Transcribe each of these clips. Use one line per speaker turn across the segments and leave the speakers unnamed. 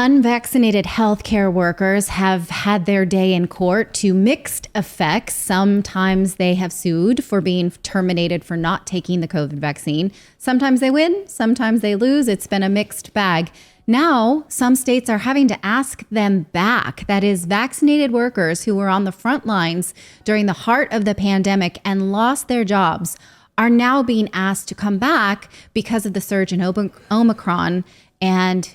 Unvaccinated healthcare workers have had their day in court to mixed effects. Sometimes they have sued for being terminated for not taking the COVID vaccine. Sometimes they win, sometimes they lose. It's been a mixed bag. Now, some states are having to ask them back. That is, vaccinated workers who were on the front lines during the heart of the pandemic and lost their jobs are now being asked to come back because of the surge in Omicron, and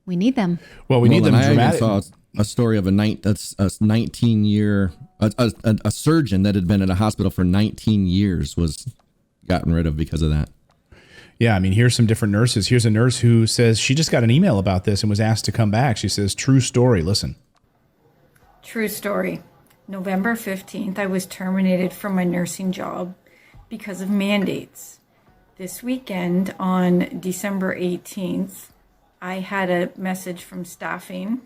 we need them.
Well, we need them dramatic.
I saw a story of a 19-year a surgeon that had been at a hospital for 19 years was gotten rid of because of that.
Yeah, I mean, here's some different nurses. Here's a nurse who says she just got an email about this and was asked to come back. She says, true story. Listen.
True story. November 15th, I was terminated from my nursing job because of mandates. This weekend, on December 18th, I had a message from staffing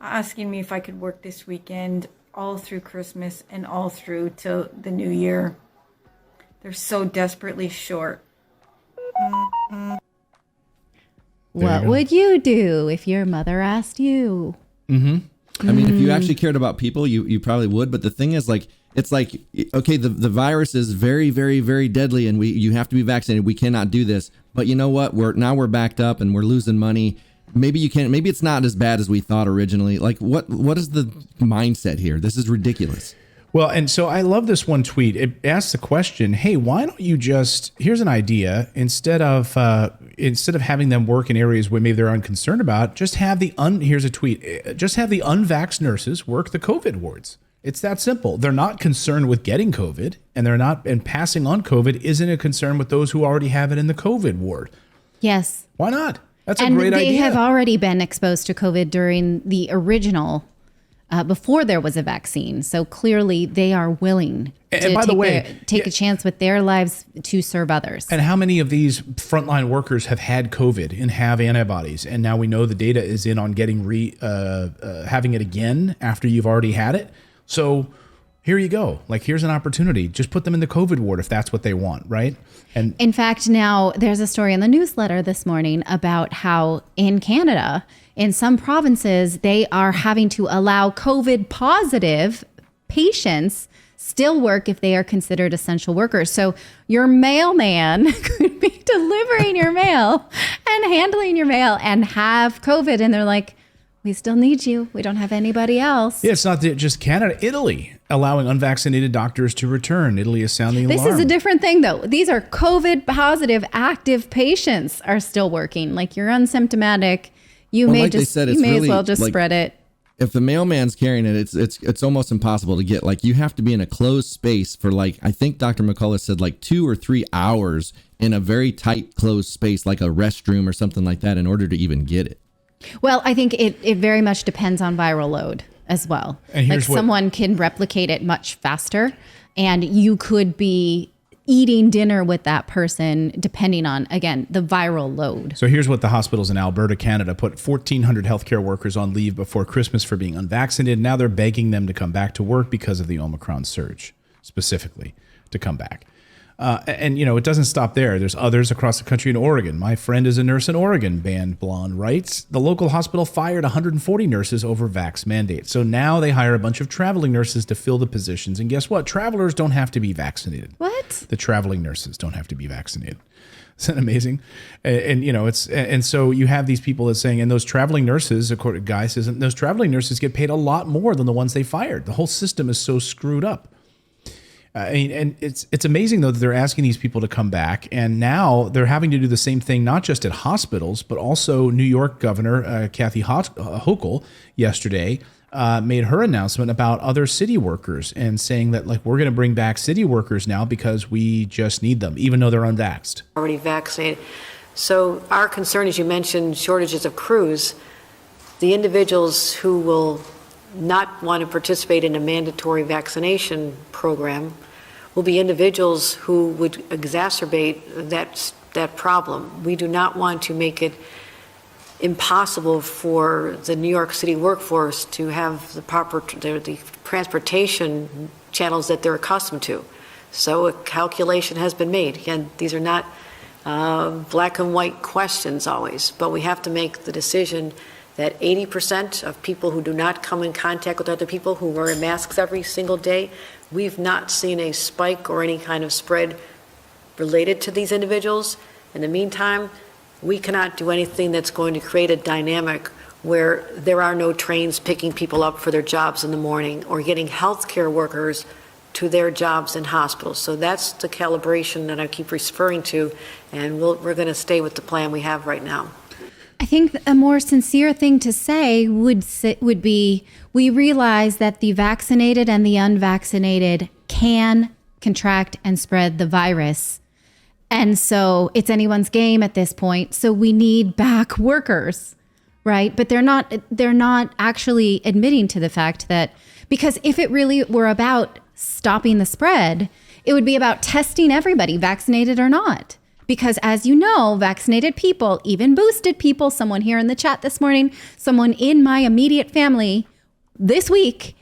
asking me if I could work this weekend all through Christmas and all through till the new year. They're so desperately short.
What would you do if your mother asked you?
Mm-hmm. I mean, if you actually cared about people, you probably would. But the thing is, like, it's like, okay, the virus is very, very, very deadly, and you have to be vaccinated. We cannot do this. But you know what? We're backed up and we're losing money. Maybe you can't. Maybe it's not as bad as we thought originally. Like, what is the mindset here? This is ridiculous.
Well, and so I love this one tweet. It asks the question, hey, why don't you just, here's an idea, instead of having them work in areas where maybe they're unconcerned about, just have here's a tweet, just have the unvaxxed nurses work the COVID wards. It's that simple. They're not concerned with getting COVID, and passing on COVID isn't a concern with those who already have it in the COVID ward.
Yes.
Why not? That's a great idea.
And they have already been exposed to COVID during the original before there was a vaccine. So clearly they are willing to take a chance with their lives to serve others.
And how many of these frontline workers have had COVID and have antibodies? And now we know the data is in on getting having it again after you've already had it. So here you go. Like, here's an opportunity. Just put them in the COVID ward if that's what they want, right? And
in fact, now there's a story in the newsletter this morning about how in Canada, in some provinces, they are having to allow COVID positive patients still work if they are considered essential workers. So your mailman could be delivering your mail and handling your mail and have COVID. And they're like, we still need you. We don't have anybody else.
Yeah, it's not just Canada. Italy allowing unvaccinated doctors to return. Italy is sounding alarm.
This is a different thing, though. These are COVID positive active patients are still working. Like, you're asymptomatic. You may as well just spread it.
If the mailman's carrying it, it's almost impossible to get. Like, you have to be in a closed space for, like, I think Dr. McCullough said, like 2 or 3 hours in a very tight closed space, like a restroom or something like that, in order to even get it.
Well, I think it very much depends on viral load as well.
And
like, someone can replicate it much faster, and you could be eating dinner with that person depending on, again, the viral load.
So here's what the hospitals in Alberta, Canada, put 1,400 healthcare workers on leave before Christmas for being unvaccinated. Now they're begging them to come back to work because of the Omicron surge, specifically to come back. And, it doesn't stop there. There's others across the country in Oregon. My friend is a nurse in Oregon, Band Blonde writes. The local hospital fired 140 nurses over vax mandates. So now they hire a bunch of traveling nurses to fill the positions. And guess what? Travelers don't have to be vaccinated.
What?
The traveling nurses don't have to be vaccinated. Isn't that amazing? And so you have these people that saying, and those traveling nurses, according to Guy says, those traveling nurses get paid a lot more than the ones they fired. The whole system is so screwed up. And it's amazing, though, that they're asking these people to come back. And now they're having to do the same thing, not just at hospitals, but also New York Governor Kathy Hochul yesterday made her announcement about other city workers and saying that, like, we're going to bring back city workers now because we just need them, even though they're unvaxxed.
Already vaccinated. So our concern, as you mentioned, shortages of crews, the individuals who will not want to participate in a mandatory vaccination program will be individuals who would exacerbate that problem. We do not want to make it impossible for the New York City workforce to have the proper the transportation channels that they're accustomed to. So a calculation has been made. Again, these are not black and white questions always, but we have to make the decision that 80% of people who do not come in contact with other people who wear masks every single day, we've not seen a spike or any kind of spread related to these individuals. In the meantime, we cannot do anything that's going to create a dynamic where there are no trains picking people up for their jobs in the morning or getting healthcare workers to their jobs in hospitals. So that's the calibration that I keep referring to, and we're going to stay with the plan we have right now.
I think a more sincere thing to say would be we realize that the vaccinated and the unvaccinated can contract and spread the virus. And so it's anyone's game at this point. So we need back workers, right? But they're not actually admitting to the fact that, because if it really were about stopping the spread, it would be about testing everybody, vaccinated or not. Because as you know, vaccinated people, even boosted people, someone here in the chat this morning, someone in my immediate family this week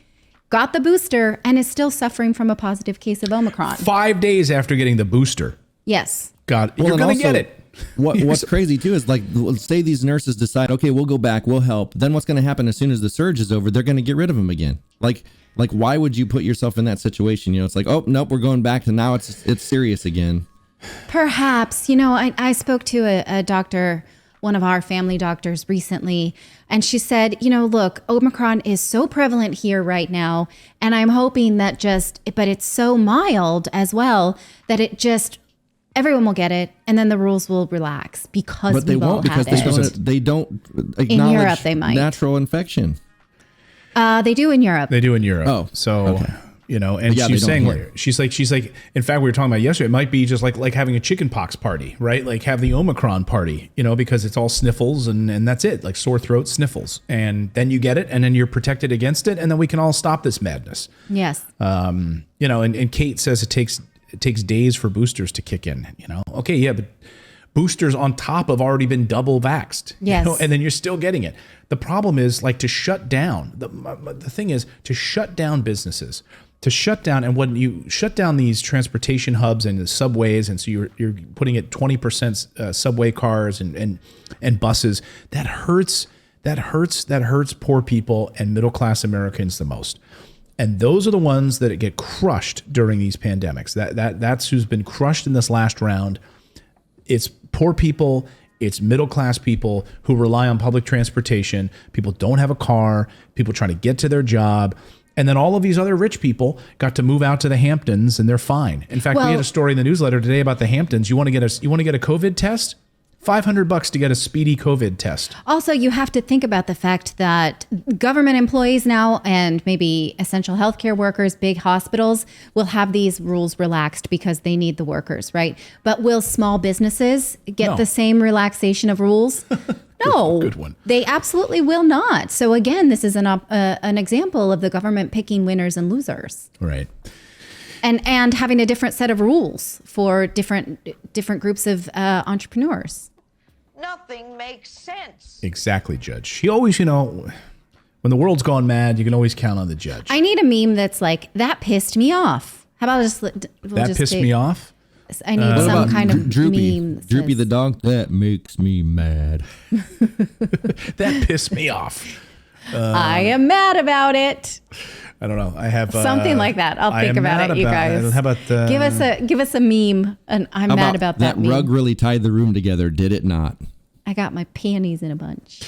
got the booster and is still suffering from a positive case of Omicron.
5 days after getting the booster.
Yes.
God, you're going to get it.
What's crazy too is, like, say these nurses decide, okay, we'll go back, we'll help. Then what's going to happen as soon as the surge is over? They're going to get rid of them again. Like why would you put yourself in that situation? You know, it's like, oh, nope, we're going back to now it's serious again.
Perhaps. You know, I spoke to a doctor, one of our family doctors recently, and she said, you know, look, Omicron is so prevalent here right now, and I'm hoping that but it's so mild as well that it just, everyone will get it, and then the rules will relax because
but they
we've all
won't, because
had
they don't acknowledge
in Europe, they might.
Natural infection.
They do in Europe.
They do in Europe.
Oh,
so
okay.
You know, and
Yeah,
she's saying,
here.
she's like, in fact, we were talking about yesterday, it might be just like having a chickenpox party, right? Like have the Omicron party, you know, because it's all sniffles and that's it, like sore throat, sniffles. And then you get it and then you're protected against it. And then we can all stop this madness.
Yes.
You know, and Kate says it takes days for boosters to kick in, you know? Okay. Yeah. But boosters on top of already been double vaxxed,
yes.
You know, and then you're still getting it. The problem is, like, to shut down, the thing is to shut down businesses, to shut down. And when you shut down these transportation hubs and the subways, and so you're putting it 20% subway cars and buses, that hurts poor people and middle-class Americans the most. And those are the ones that get crushed during these pandemics. That's who's been crushed in this last round. It's poor people, it's middle-class people who rely on public transportation. People don't have a car, people trying to get to their job. And then all of these other rich people got to move out to the Hamptons and they're fine. In fact, we had a story in the newsletter today about the Hamptons. You want to get a COVID test? $500 to get a speedy COVID test.
Also, you have to think about the fact that government employees now and maybe essential healthcare workers, big hospitals will have these rules relaxed because they need the workers, right? But will small businesses get the same relaxation of rules? No,
good one.
They absolutely will not. So again, this is an example of the government picking winners and losers.
Right.
And having a different set of rules for different groups of entrepreneurs.
Nothing makes sense.
Exactly, Judge. He always, you know, when the world's gone mad, you can always count on the judge.
I need a meme that's like, that pissed me off. How about
that pissed me off?
I need some kind of
Droopy.
meme. That
Droopy
says,
the dog. That makes me mad.
That pissed me off.
I am mad about it.
I don't know. I have
Something like that. I'll think about it, you guys.
How about
give us a meme, and I'm mad about that meme.
Rug really tied the room together, did it not?
I got my panties in a bunch.